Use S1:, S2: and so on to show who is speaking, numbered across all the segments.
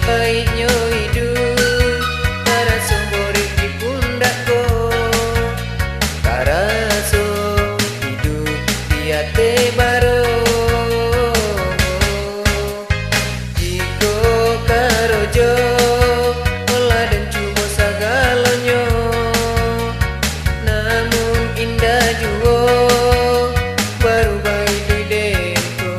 S1: Baiknya hidup Taraso borek di pundakku, Taraso hidup di ate baro. Jiko karojo olah dan cuma sagalonyo, namun indah juo baru bayi di denko.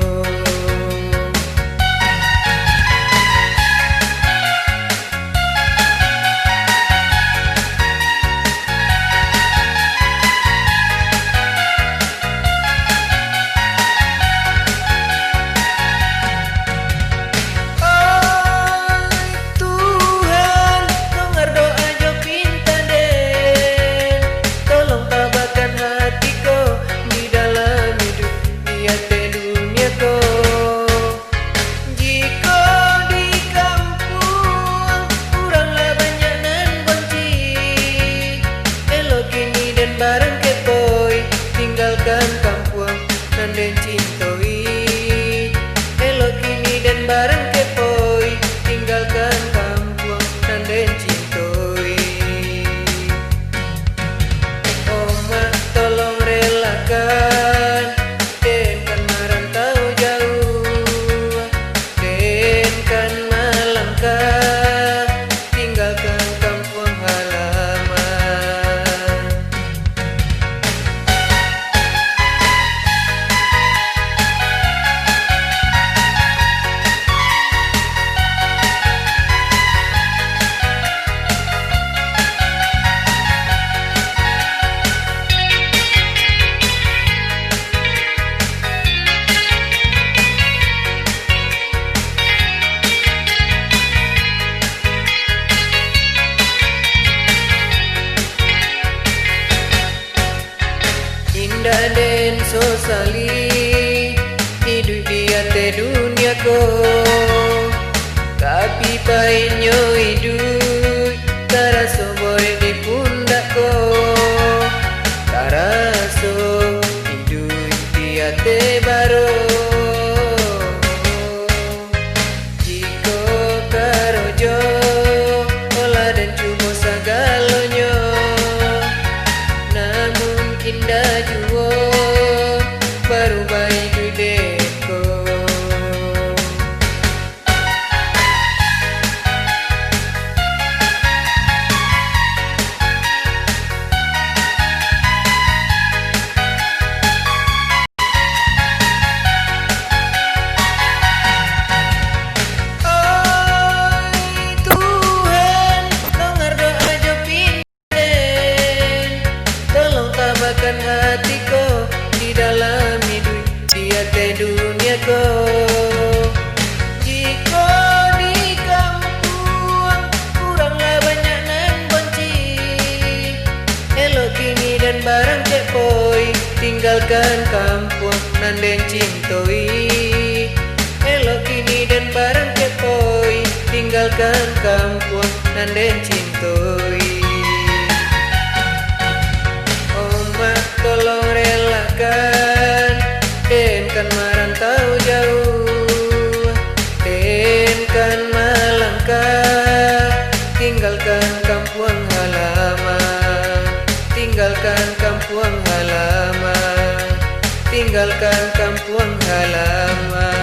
S1: Bareng kepoi tinggalkan kampung nan den cintoi. Elok kini dan bareng kepoi tinggalkan kampung nan den cintoi. Oma tolong relakan den kan merantau jauh, den kan melangkah tinggalkan kampung halaman. Indah den sosali hidup di ate dunia ko, tapi pahitnya hidup taraso borek di pundak ko, taraso hidup di ate baro. Jiko karojo olah dan cuma sagalonyo, namun indah juo baru bayi di deko. Hatiku di dalam hidup di ate dunia ko. Jika di kampung kuranglah banyak nan bonci, elok kini dan barang cepoi tinggalkan kampung nan den cintoi. Elok kini dan barang cepoi tinggalkan kampung nan den cintoi. Tolong relakan den kan merantau jauh, den kan melangkah tinggalkan kampung halaman, tinggalkan kampung halaman, tinggalkan kampung halaman.